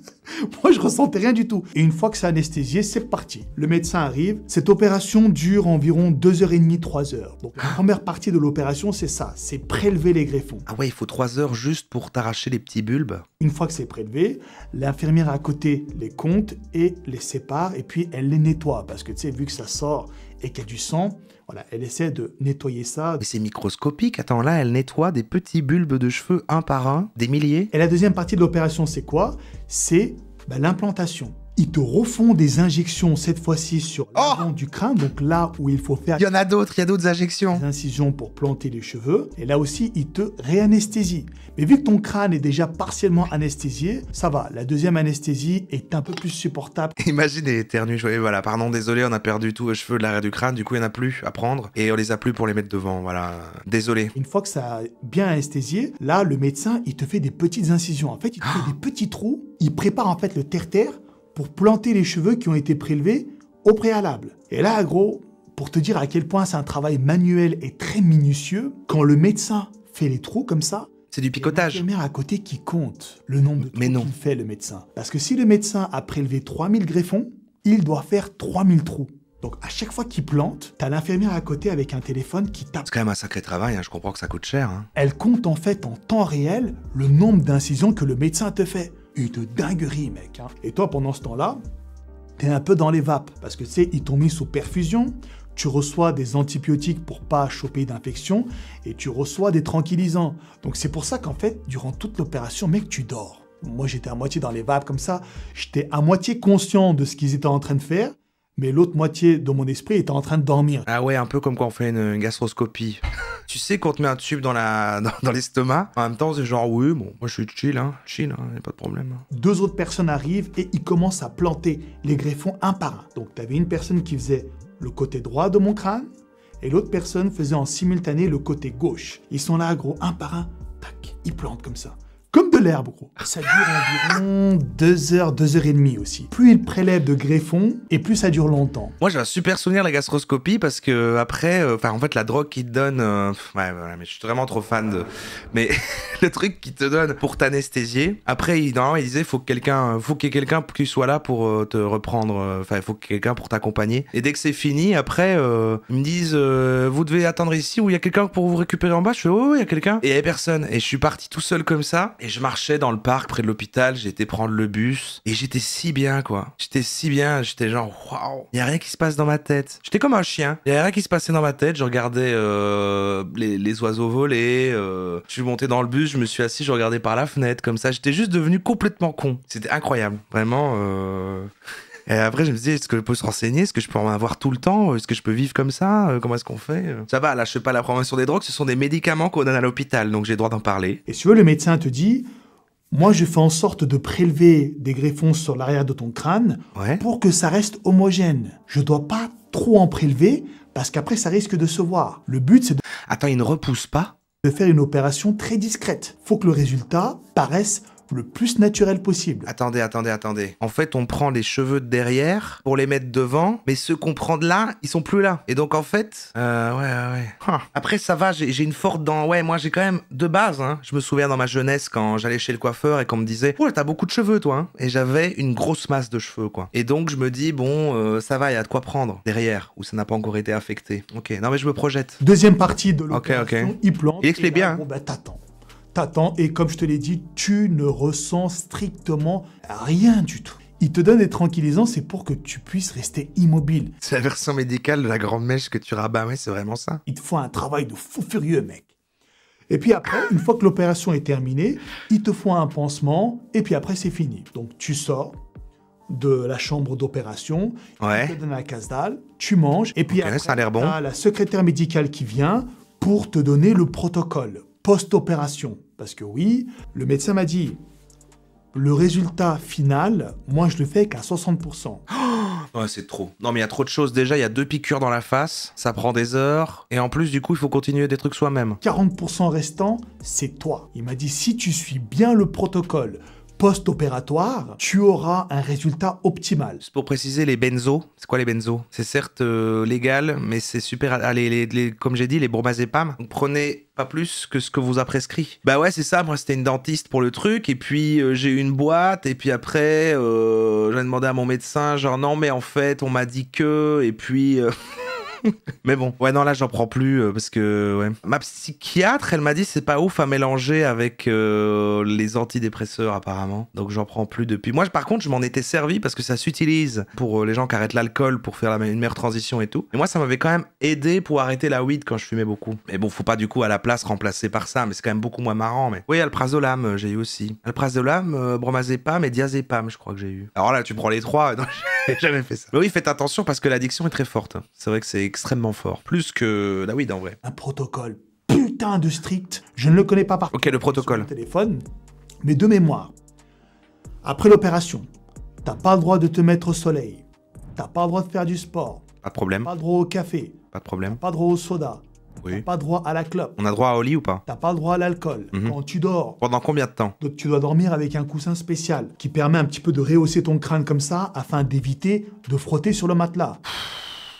Speaker 1: Moi, je ressentais rien du tout. Et une fois que c'est anesthésié, c'est parti. Le médecin arrive. Cette opération dure environ 2h30, 3h. Donc, la première partie de l'opération, c'est ça. C'est prélever les greffons.
Speaker 2: Ah ouais, il faut 3 heures juste pour t'arracher les petits bulbes.
Speaker 1: Une fois que c'est prélevé, l'infirmière à côté les compte et les sépare. Et puis, elle les nettoie. Parce que, tu sais, vu que ça sort et qu'il y a du sang, voilà, elle essaie de nettoyer ça.
Speaker 2: Mais c'est microscopique. Attends, là, elle nettoie des petits bulbes de cheveux un par un, des milliers.
Speaker 1: Et la deuxième partie de l'opération, c'est quoi? C'est l'implantation. Ils te refont des injections, cette fois-ci sur l'avant du crâne, donc là où il faut faire...
Speaker 2: Il y en a d'autres, il y a d'autres injections.
Speaker 1: Des incisions pour planter les cheveux. Et là aussi, ils te réanesthésient. Mais vu que ton crâne est déjà partiellement anesthésié, ça va. La deuxième anesthésie est un peu plus supportable.
Speaker 2: Imagine, elle éternue. Je voyais, voilà, pardon, désolé, on a perdu tous les cheveux de l'arrière du crâne, du coup, il n'y en a plus à prendre. Et on les a plus pour les mettre devant, voilà. Désolé.
Speaker 1: Une fois que ça a bien anesthésié, là, le médecin, il te fait des petites incisions. En fait, il te fait des petits trous. Il prépare en fait le terre-terre pour planter les cheveux qui ont été prélevés au préalable. Et là, gros, pour te dire à quel point c'est un travail manuel et très minutieux, quand le médecin fait les trous comme ça,
Speaker 2: c'est du picotage.
Speaker 1: Il y a l'infirmière à côté qui compte le nombre de trous qu'il fait, le médecin. Parce que si le médecin a prélevé 3000 greffons, il doit faire 3000 trous. Donc à chaque fois qu'il plante, t'as l'infirmière à côté avec un téléphone qui tape.
Speaker 2: C'est quand même un sacré travail, hein, je comprends que ça coûte cher. Hein.
Speaker 1: Elle compte en fait en temps réel le nombre d'incisions que le médecin te fait. Une dinguerie, mec. Hein. Et toi, pendant ce temps-là, t'es un peu dans les vapes. Parce que tu sais, ils t'ont mis sous perfusion, tu reçois des antibiotiques pour pas choper d'infection, et tu reçois des tranquillisants. Donc c'est pour ça qu'en fait, durant toute l'opération, mec, tu dors. Moi, j'étais à moitié dans les vapes comme ça. J'étais à moitié conscient de ce qu'ils étaient en train de faire, mais l'autre moitié de mon esprit était en train de dormir.
Speaker 2: Ah ouais, un peu comme quand on fait une gastroscopie. Tu sais, quand on te met un tube dans l'estomac, en même temps, c'est genre, oui, bon, moi je suis chill, y a pas de problème.
Speaker 1: 2 autres personnes arrivent et ils commencent à planter les greffons un par un. Donc, t'avais une personne qui faisait le côté droit de mon crâne et l'autre personne faisait en simultané le côté gauche. Ils sont là, gros, un par un, tac, ils plantent comme ça. Comme de l'herbe, gros. Ça dure environ 2 heures, 2h30 aussi. Plus ils prélèvent de greffons, et plus ça dure longtemps.
Speaker 2: Moi, j'ai un super souvenir de la gastroscopie parce que après, en fait, la drogue qu'ils te donnent, ouais, mais je suis vraiment trop fan de. Mais le truc qu'ils te donnent pour t'anesthésier. Après, normalement, il disait, faut qu'il y ait quelqu'un qui soit là pour te reprendre. Enfin, il faut qu'il y ait quelqu'un pour t'accompagner. Et dès que c'est fini, après, ils me disent, vous devez attendre ici où il y a quelqu'un pour vous récupérer en bas. Je fais, oh, il y a quelqu'un. Et il y avait personne. Et je suis parti tout seul comme ça. Et je marchais dans le parc près de l'hôpital, j'ai été prendre le bus et j'étais si bien, quoi. J'étais si bien, j'étais genre waouh, il y a rien qui se passe dans ma tête. J'étais comme un chien. Il y a rien qui se passait dans ma tête, je regardais les oiseaux voler, je suis monté dans le bus, je me suis assis, je regardais par la fenêtre comme ça, j'étais juste devenu complètement con. C'était incroyable, vraiment Et après, je me disais, est-ce que je peux se renseigner? Est-ce que je peux en avoir tout le temps? Est-ce que je peux vivre comme ça? Comment est-ce qu'on fait? Ça va, là, je fais pas la promotion des drogues, ce sont des médicaments qu'on donne à l'hôpital, donc j'ai le droit d'en parler.
Speaker 1: Et si tu veux, le médecin te dit, moi, je fais en sorte de prélever des greffons sur l'arrière de ton crâne pour que ça reste homogène. Je dois pas trop en prélever parce qu'après, ça risque de se voir. Le but, c'est de...
Speaker 2: Attends, il ne repousse pas?
Speaker 1: De faire une opération très discrète. Faut que le résultat paraisse le plus naturel possible.
Speaker 2: Attendez. En fait, on prend les cheveux de derrière pour les mettre devant, mais ceux qu'on prend de là, ils sont plus là. Et donc, en fait, ouais. Après, ça va, j'ai une forte dent. Ouais, moi, j'ai quand même de base, hein. Je me souviens dans ma jeunesse quand j'allais chez le coiffeur et qu'on me disait, oh, t'as beaucoup de cheveux, toi, hein. Et j'avais une grosse masse de cheveux, quoi. Et donc, je me dis, bon, ça va, il y a de quoi prendre derrière, où ça n'a pas encore été affecté. Ok, non, mais je me projette.
Speaker 1: Deuxième partie de l'opération,
Speaker 2: Ok.
Speaker 1: il plante.
Speaker 2: Il explique bien.
Speaker 1: Bon, bah, t'attends, et comme je te l'ai dit, tu ne ressens strictement rien du tout. Il te donne des tranquillisants, c'est pour que tu puisses rester immobile.
Speaker 2: C'est la version médicale de la grande mèche que tu rabats, ouais, c'est vraiment ça.
Speaker 1: Il te faut un travail de fou furieux, mec. Et puis après, une fois que l'opération est terminée, il te faut un pansement, et puis après, c'est fini. Donc, tu sors de la chambre d'opération,
Speaker 2: Ouais.
Speaker 1: il te donne la casse-dalle, tu manges, et puis
Speaker 2: Ok,
Speaker 1: après,
Speaker 2: ça a l'air bon.
Speaker 1: t'as la secrétaire médicale qui vient pour te donner le protocole post-opération. Parce que oui, le médecin m'a dit, le résultat final, moi, je le fais qu'à 60%.
Speaker 2: Ouais, c'est trop. Non, mais il y a trop de choses. Déjà, il y a 2 piqûres dans la face, ça prend des heures, et en plus, du coup, il faut continuer des trucs soi-même.
Speaker 1: 40% restant, c'est toi. Il m'a dit, si tu suis bien le protocole post-opératoire, tu auras un résultat optimal.
Speaker 2: C'est pour préciser, les benzos, c'est quoi les benzos? C'est certes légal, mais c'est super... Allez, comme j'ai dit, les bromazépam, donc prenez pas plus que ce que vous a prescrit. Bah ouais, c'est ça, moi c'était une dentiste pour le truc, et puis j'ai eu une boîte, et puis après, j'ai demandé à mon médecin, genre non mais en fait, on m'a dit que, et puis... Mais bon, ouais, non, là, j'en prends plus parce que, ouais. Ma psychiatre, elle m'a dit c'est pas ouf à mélanger avec les antidépresseurs, apparemment. Donc, j'en prends plus depuis. Moi, par contre, je m'en étais servi parce que ça s'utilise pour les gens qui arrêtent l'alcool pour faire une meilleure transition et tout. Et moi, ça m'avait quand même aidé pour arrêter la weed quand je fumais beaucoup. Mais bon, faut pas du coup à la place remplacer par ça, mais c'est quand même beaucoup moins marrant. Mais oui, alprazolam, j'ai eu aussi. Alprazolam, bromazépam et diazépam, je crois que j'ai eu. Alors là, tu prends les trois. Non, j'ai jamais fait ça. Mais oui, faites attention parce que l'addiction est très forte. C'est vrai que c'est extrêmement fort. Plus que la weed en vrai.
Speaker 1: Un protocole putain de strict. Je ne le connais pas par
Speaker 2: Ok, le protocole.
Speaker 1: sur le téléphone, mais de mémoire. Après l'opération, t'as pas le droit de te mettre au soleil. T'as pas le droit de faire du sport.
Speaker 2: Pas de problème.
Speaker 1: Pas le droit au café.
Speaker 2: Pas de problème.
Speaker 1: Pas le droit au soda.
Speaker 2: Oui.
Speaker 1: T'as pas le droit à la clope.
Speaker 2: On a droit à Oli ou pas?
Speaker 1: T'as pas le droit à l'alcool. Quand tu dors,
Speaker 2: Pendant combien de temps?
Speaker 1: donc tu dois dormir avec un coussin spécial qui permet un petit peu de rehausser ton crâne comme ça afin d'éviter de frotter sur le matelas.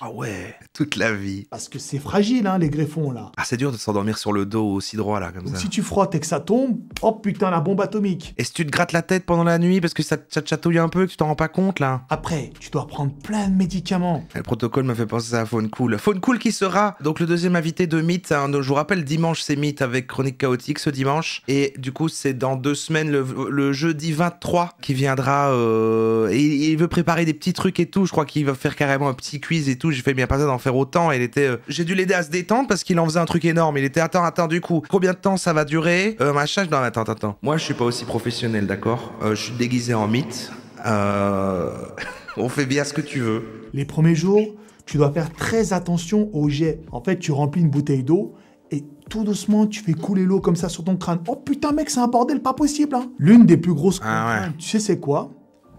Speaker 2: Ah ouais, toute la vie.
Speaker 1: Parce que c'est fragile, hein, les greffons, là.
Speaker 2: Ah, c'est dur de s'endormir sur le dos aussi droit, là, comme
Speaker 1: Donc
Speaker 2: ça.
Speaker 1: si tu frottes et que ça tombe, oh putain, la bombe atomique.
Speaker 2: Et si tu te grattes la tête pendant la nuit parce que ça te chatouille un peu, que tu t'en rends pas compte, là?
Speaker 1: Après, tu dois prendre plein de médicaments.
Speaker 2: Le protocole me fait penser à Faune Cool. Faune Cool qui sera donc le deuxième invité de Mythe. Hein. Je vous rappelle, dimanche, c'est Mythe avec Chronique Chaotique ce dimanche. Et du coup, c'est dans 2 semaines, le jeudi 23, qui viendra. Et il veut préparer des petits trucs et tout. Je crois qu'il va faire carrément un petit quiz et tout. J'ai fait bien pas ça d'en faire autant. Et il était. J'ai dû l'aider à se détendre parce qu'il en faisait un truc énorme. Il était attends, du coup, combien de temps ça va durer? Machin. Non, attends. Moi, je suis pas aussi professionnel, d'accord? Je suis déguisé en Mythe. On fait bien ce que tu veux.
Speaker 1: Les premiers jours, tu dois faire très attention au jet. En fait, tu remplis une bouteille d'eau et tout doucement, tu fais couler l'eau comme ça sur ton crâne. Oh putain, mec, c'est un bordel pas possible, hein. L'une des plus grosses contraintes, tu sais c'est quoi?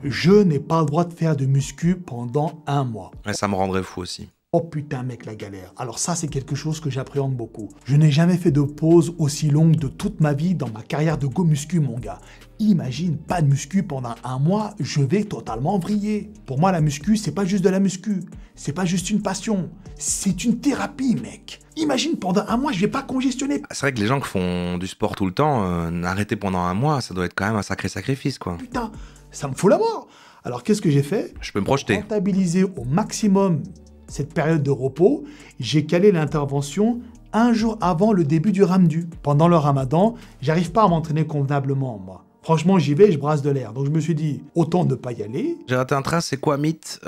Speaker 1: Je n'ai pas le droit de faire de muscu pendant 1 mois.
Speaker 2: Ouais, ça me rendrait fou aussi.
Speaker 1: Oh putain, mec, la galère. Alors ça, c'est quelque chose que j'appréhende beaucoup. Je n'ai jamais fait de pause aussi longue de toute ma vie dans ma carrière de go muscu, mon gars. Imagine, pas de muscu pendant 1 mois, je vais totalement vriller. Pour moi, la muscu, c'est pas juste de la muscu. C'est pas juste une passion. C'est une thérapie, mec. Imagine, pendant 1 mois, je vais pas congestionner.
Speaker 2: C'est vrai que les gens qui font du sport tout le temps, arrêter pendant 1 mois, ça doit être quand même un sacré sacrifice, quoi.
Speaker 1: Putain, ça me fout la mort. Alors, qu'est-ce que j'ai fait?
Speaker 2: Je peux me projeter.
Speaker 1: Rentabiliser au maximum cette période de repos, j'ai calé l'intervention 1 jour avant le début du Ramdu. Pendant le Ramadan, j'arrive pas à m'entraîner convenablement, moi. Franchement, j'y vais, je brasse de l'air. Donc je me suis dit, autant ne pas y aller.
Speaker 2: J'ai raté un train, c'est quoi Mythe?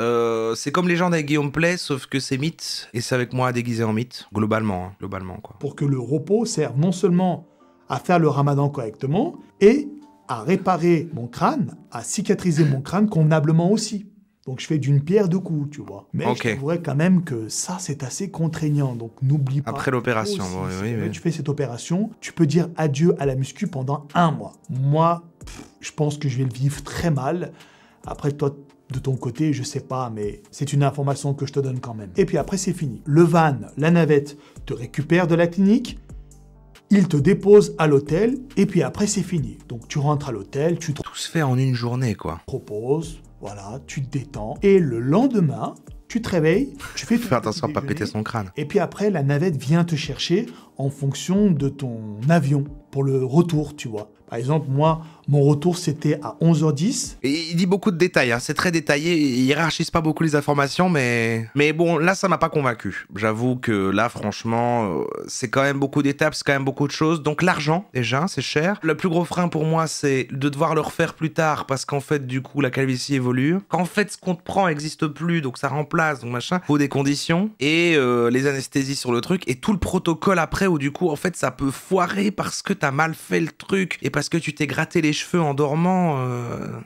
Speaker 2: C'est comme les gens avec Guillaume Play, sauf que c'est Mythe, et c'est avec moi déguisé en Mythe. Globalement, quoi.
Speaker 1: Pour que le repos serve non seulement à faire le Ramadan correctement, et à réparer mon crâne, à cicatriser mon crâne convenablement aussi. Donc je fais d'une pierre 2 coups, tu vois. Mais je t'avouerais quand même que ça, c'est assez contraignant. Donc n'oublie pas.
Speaker 2: Après l'opération, oui.
Speaker 1: Tu fais cette opération, tu peux dire adieu à la muscu pendant 1 mois. Moi, je pense que je vais le vivre très mal. Après, toi, de ton côté, je sais pas, mais c'est une information que je te donne quand même. Et puis après, c'est fini. Le van, la navette, te récupère de la clinique. Il te dépose à l'hôtel et puis après c'est fini. Donc tu rentres à l'hôtel, tu te
Speaker 2: Tout se fait en une journée, quoi.
Speaker 1: reposes, voilà, tu te détends. Et le lendemain, tu te réveilles, tu fais ton
Speaker 2: Fais attention à
Speaker 1: petit
Speaker 2: pas péter
Speaker 1: déjeuner,
Speaker 2: son crâne.
Speaker 1: et puis après la navette vient te chercher en fonction de ton avion pour le retour, tu vois. Par exemple, moi, mon retour, c'était à 11h10.
Speaker 2: Et il dit beaucoup de détails, hein. C'est très détaillé, il hiérarchise pas beaucoup les informations, mais bon, là, ça m'a pas convaincu. J'avoue que là, franchement, c'est quand même beaucoup d'étapes, c'est quand même beaucoup de choses. Donc l'argent, déjà, c'est cher. Le plus gros frein pour moi, c'est de devoir le refaire plus tard, parce qu'en fait, du coup, la calvitie évolue. Qu'en fait, ce qu'on te prend n'existe plus, donc ça remplace, donc machin. Faut des conditions, et les anesthésies sur le truc, et tout le protocole après, où du coup, en fait, ça peut foirer parce que t'as mal fait le truc, et parce que tu t'es gratté les cheveux en dormant.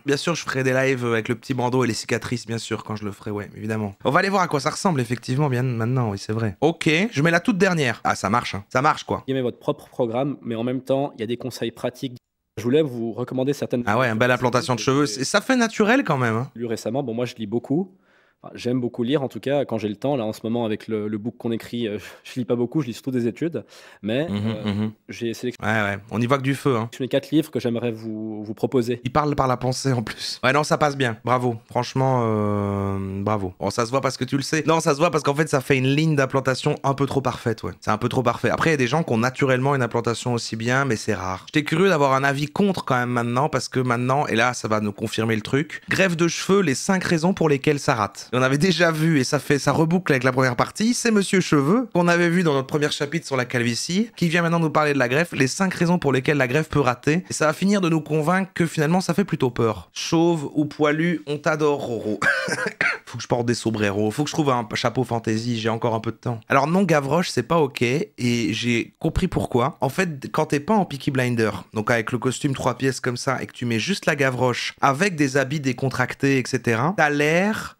Speaker 2: Bien sûr, je ferai des lives avec le petit bandeau et les cicatrices, bien sûr, quand je le ferai, ouais, évidemment. On va aller voir à quoi ça ressemble, effectivement, bien maintenant, oui, c'est vrai. Ok, je mets la toute dernière. Ah, ça marche, hein. Ça marche, quoi.
Speaker 5: Vous votre propre programme, mais en même temps, il y a des conseils pratiques. Je voulais vous recommander certaines...
Speaker 2: Ah ouais, une belle implantation de cheveux. Ça fait naturel, quand même, hein.
Speaker 5: Lu récemment, bon, moi, je lis beaucoup. Enfin, j'aime beaucoup lire, en tout cas, quand j'ai le temps. Là, en ce moment, avec le book qu'on écrit, je lis pas beaucoup, je lis surtout des études. Mais j'ai sélectionné
Speaker 2: Ouais, on y voit que du feu, hein.
Speaker 5: 4 livres que j'aimerais vous proposer.
Speaker 2: Il parle par la pensée, en plus. Ouais, non, ça passe bien. Bravo. Franchement, bravo. Bon, ça se voit parce que tu le sais. Non, ça se voit parce qu'en fait, ça fait une ligne d'implantation un peu trop parfaite, ouais. C'est un peu trop parfait. Après, il y a des gens qui ont naturellement une implantation aussi bien, mais c'est rare. J'étais curieux d'avoir un avis contre quand même maintenant, parce que maintenant, et là, ça va nous confirmer le truc, greffe de cheveux, les 5 raisons pour lesquelles ça rate. Et on avait déjà vu, et ça reboucle avec la première partie, c'est Monsieur Cheveux, qu'on avait vu dans notre premier chapitre sur la calvitie, qui vient maintenant nous parler de la greffe, les 5 raisons pour lesquelles la greffe peut rater, et ça va finir de nous convaincre que finalement ça fait plutôt peur. Chauve ou poilu, on t'adore, Roro. Faut que je porte des sombreros, faut que je trouve un chapeau fantasy, j'ai encore un peu de temps. Alors non, Gavroche, c'est pas ok, et j'ai compris pourquoi. En fait, quand t'es pas en Peaky Blinder, donc avec le costume 3 pièces comme ça, et que tu mets juste la Gavroche, avec des habits décontractés, etc., t'as l'air...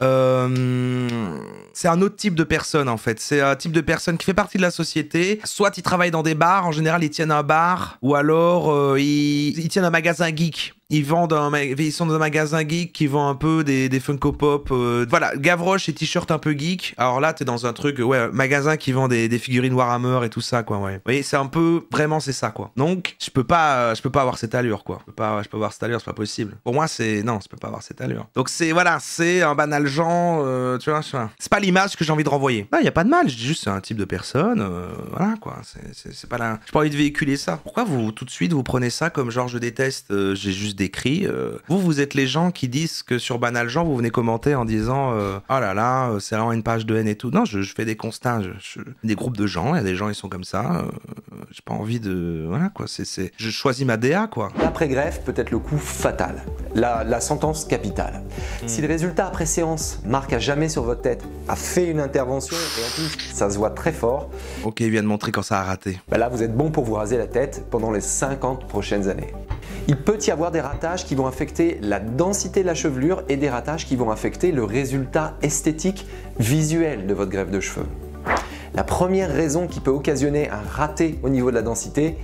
Speaker 2: c'est un autre type de personne, en fait. C'est un type de personne qui fait partie de la société. Soit ils travaillent dans des bars, en général ils tiennent un bar, ou alors ils tiennent un magasin geek. Ils sont dans un magasin geek qui vend un peu des Funko Pop. Voilà, Gavroche et t-shirt un peu geek. Alors là, t'es dans un truc, ouais, magasin qui vend des figurines Warhammer et tout ça, quoi, ouais. Vous voyez, c'est un peu, vraiment, c'est ça, quoi. Donc, je peux pas avoir cette allure, quoi. Je peux pas avoir cette allure, c'est pas possible. Pour moi, non, je peux pas avoir cette allure. Donc voilà, c'est un banal genre, tu vois, c'est pas l'image que j'ai envie de renvoyer. Non, y a pas de mal, je dis juste c'est un type de personne, voilà, quoi. C'est pas là. J'ai pas envie de véhiculer ça. Pourquoi tout de suite, vous prenez ça comme genre je déteste, j'ai juste décrit. Vous êtes les gens qui disent que sur Banal Genre, vous venez commenter en disant oh là là, c'est vraiment une page de haine et tout. Non, je fais des constats, des groupes de gens, il y a des gens, ils sont comme ça. J'ai pas envie de... Voilà, quoi. Je choisis ma DA, quoi.
Speaker 6: L'après-greffe peut être le coup fatal, la sentence capitale. Si le résultat après séance marque à jamais sur votre tête, a fait une intervention et en plus ça se voit très fort.
Speaker 2: Ok, il vient de montrer quand ça a raté.
Speaker 6: Bah là, vous êtes bon pour vous raser la tête pendant les 50 prochaines années. Il peut y avoir des ratages qui vont affecter la densité de la chevelure et des ratages qui vont affecter le résultat esthétique visuel de votre greffe de cheveux. La première raison qui peut occasionner un raté au niveau de la densité,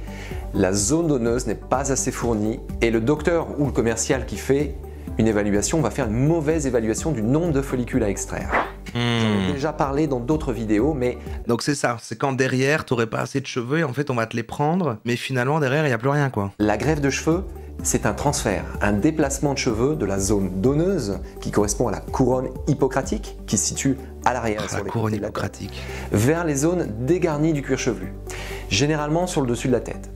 Speaker 6: la zone donneuse n'est pas assez fournie et le docteur ou le commercial qui fait une évaluation va faire une mauvaise évaluation du nombre de follicules à extraire. J'en ai déjà parlé dans d'autres vidéos, mais...
Speaker 2: Donc c'est ça, c'est quand derrière, t'aurais pas assez de cheveux et en fait on va te les prendre, mais finalement derrière, il n'y a plus rien, quoi.
Speaker 6: La greffe de cheveux, c'est un transfert, un déplacement de cheveux de la zone donneuse, qui correspond à la couronne hippocratique, qui se situe à l'arrière sur les côtés de la tête, vers les zones dégarnies du cuir chevelu, généralement sur le dessus de la tête.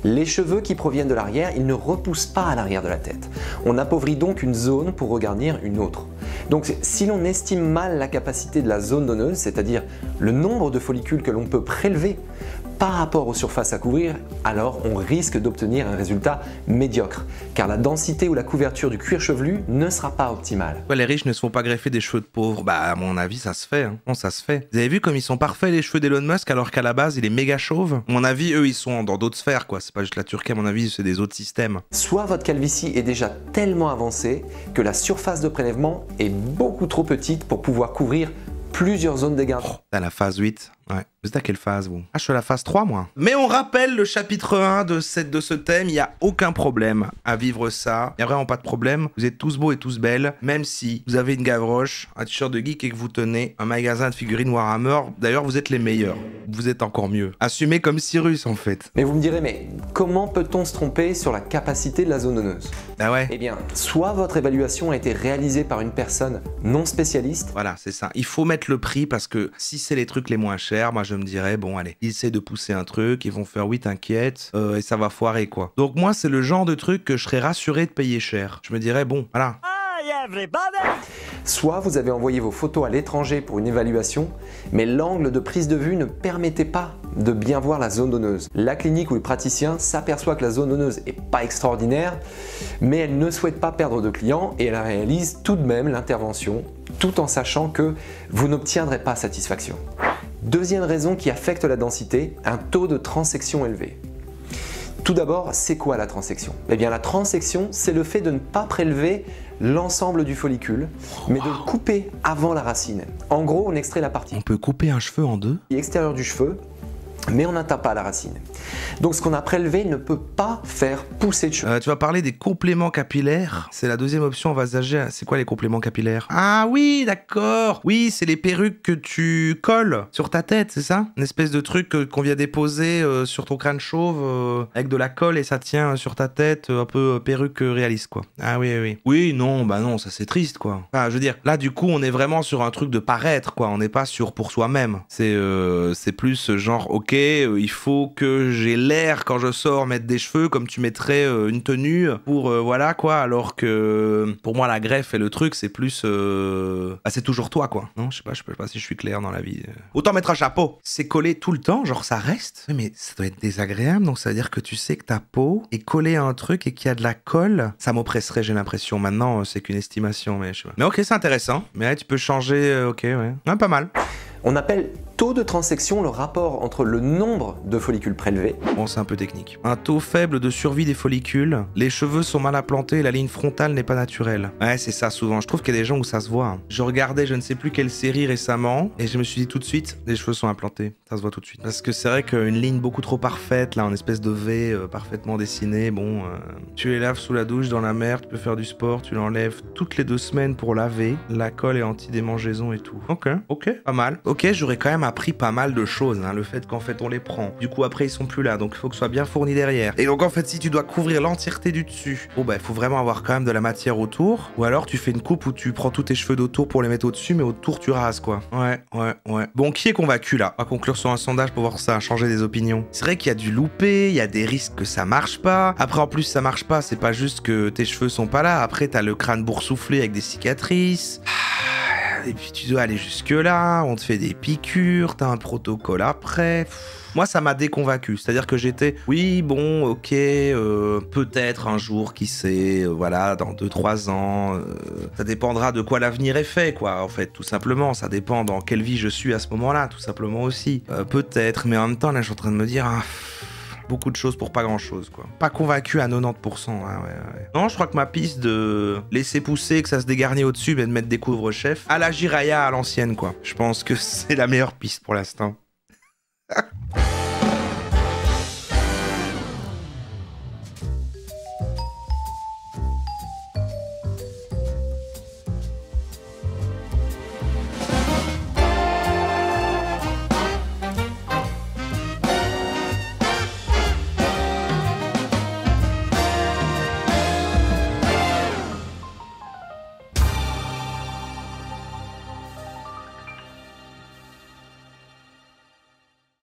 Speaker 6: Les cheveux qui proviennent de l'arrière, ils ne repoussent pas à l'arrière de la tête. On appauvrit donc une zone pour regarnir une autre. Donc si l'on estime mal la capacité de la zone donneuse, c'est-à-dire le nombre de follicules que l'on peut prélever par rapport aux surfaces à couvrir, alors on risque d'obtenir un résultat médiocre, car la densité ou la couverture du cuir chevelu ne sera pas optimale.
Speaker 2: Ouais, les riches ne se font pas greffer des cheveux de pauvres. Bah à mon avis ça se fait, hein. Bon, ça se fait. Vous avez vu comme ils sont parfaits les cheveux d'Elon Musk alors qu'à la base il est méga chauve. À mon avis eux ils sont dans d'autres sphères, quoi. C'est pas juste la Turquie, à mon avis c'est des autres systèmes.
Speaker 6: Soit votre calvitie est déjà tellement avancée que la surface de prélèvement est beaucoup trop petite pour pouvoir couvrir plusieurs zones d'égarement.
Speaker 2: À la phase 8. Ouais. Vous êtes à quelle phase, vous? Ah, je suis à la phase 3, moi. Mais on rappelle le chapitre 1 de ce thème, il n'y a aucun problème à vivre ça. Il n'y a vraiment pas de problème. Vous êtes tous beaux et tous belles, même si vous avez une Gavroche, un t-shirt de geek et que vous tenez un magasin de figurines Warhammer. D'ailleurs, vous êtes les meilleurs. Vous êtes encore mieux. Assumez comme Cyrus, en fait.
Speaker 6: Mais vous me direz, mais comment peut-on se tromper sur la capacité de la zone donneuse?
Speaker 2: Ah ouais.
Speaker 6: Eh bien, soit votre évaluation a été réalisée par une personne non spécialiste.
Speaker 2: Voilà, c'est ça. Il faut mettre le prix parce que si c'est les trucs les moins chers, moi je me dirais, bon allez, ils essaient de pousser un truc, ils vont faire oui t'inquiète, et ça va foirer quoi. Donc moi c'est le genre de truc que je serais rassuré de payer cher. Je me dirais, bon, voilà.
Speaker 6: Soit vous avez envoyé vos photos à l'étranger pour une évaluation, mais l'angle de prise de vue ne permettait pas de bien voir la zone donneuse. La clinique ou le praticien s'aperçoit que la zone donneuse n'est pas extraordinaire, mais elle ne souhaite pas perdre de clients et elle réalise tout de même l'intervention, tout en sachant que vous n'obtiendrez pas satisfaction. Deuxième raison qui affecte la densité, un taux de transection élevé. Tout d'abord, c'est quoi la transection? Eh bien la transection, c'est le fait de ne pas prélever l'ensemble du follicule, mais de le couper avant la racine. En gros, on extrait la partie.
Speaker 2: On peut couper un cheveu en deux?
Speaker 6: Extérieure du cheveu, mais on n'atteint pas la racine. Donc ce qu'on a prélevé ne peut pas faire pousser de cheveux.
Speaker 2: Tu vas parler des compléments capillaires. C'est la deuxième option envisagée. C'est quoi les compléments capillaires? Ah oui, d'accord. Oui, c'est les perruques que tu colles sur ta tête, c'est ça? Une espèce de truc qu'on vient déposer sur ton crâne chauve avec de la colle et ça tient sur ta tête, un peu perruque réaliste quoi. Ah oui, oui. Oui, non, bah non, ça c'est triste quoi. Enfin, je veux dire, là du coup on est vraiment sur un truc de paraître quoi. On n'est pas sur pour soi-même. C'est plus genre, ok, il faut que j'ai l'air quand je sors mettre des cheveux comme tu mettrais une tenue pour voilà quoi, alors que pour moi la greffe et le truc c'est plus c'est toujours toi quoi. Non, je sais pas si je suis clair dans la vie. Autant mettre un chapeau, c'est collé tout le temps, genre ça reste. Mais ça doit être désagréable, donc ça veut dire que tu sais que ta peau est collée à un truc et qu'il y a de la colle. Ça m'oppresserait, j'ai l'impression. Maintenant c'est qu'une estimation, mais je sais pas. Mais ok, c'est intéressant. Mais ouais, tu peux changer, ok, ouais. Ouais, pas mal.
Speaker 6: On appelle taux de transection le rapport entre le nombre de follicules prélevés.
Speaker 2: Bon, c'est un peu technique. Un taux faible de survie des follicules, les cheveux sont mal implantés et la ligne frontale n'est pas naturelle. Ouais, c'est ça souvent. Je trouve qu'il y a des gens où ça se voit. Je regardais je ne sais plus quelle série récemment et je me suis dit tout de suite, les cheveux sont implantés. Ça se voit tout de suite. Parce que c'est vrai qu'une ligne beaucoup trop parfaite, là, en espèce de V parfaitement dessinée, bon, tu les laves sous la douche, dans la mer, tu peux faire du sport, tu l'enlèves toutes les 2 semaines pour laver. La colle est anti-démangeaison et tout. Ok, pas mal. Ok, j'aurais quand même appris pas mal de choses, hein, le fait qu'en fait on les prend. Du coup après ils sont plus là, donc il faut que ce soit bien fourni derrière. Et donc en fait si tu dois couvrir l'entièreté du dessus, bon bah il faut vraiment avoir quand même de la matière autour, ou alors tu fais une coupe où tu prends tous tes cheveux d'autour pour les mettre au-dessus, mais autour tu rases quoi. Ouais. Bon, qui est convaincu là? On va conclure sur un sondage pour voir ça, changer des opinions. C'est vrai qu'il y a du loupé, il y a des risques que ça marche pas. Après en plus ça marche pas, c'est pas juste que tes cheveux sont pas là, après t'as le crâne boursouflé avec des cicatrices. Et puis tu dois aller jusque là, on te fait des piqûres, t'as un protocole après. Moi ça m'a déconvaincu, c'est-à-dire que j'étais, oui bon ok, peut-être un jour, qui sait, voilà, dans 2-3 ans, ça dépendra de quoi l'avenir est fait quoi, en fait, tout simplement, ça dépend dans quelle vie je suis à ce moment-là, tout simplement aussi. Peut-être, mais en même temps là je suis en train de me dire, beaucoup de choses pour pas grand chose quoi. Pas convaincu à 90%. Ouais. Non, je crois que ma piste de laisser pousser, que ça se dégarnit au-dessus, mais de mettre des couvre-chefs à la Jiraya à l'ancienne quoi. Je pense que c'est la meilleure piste pour l'instant.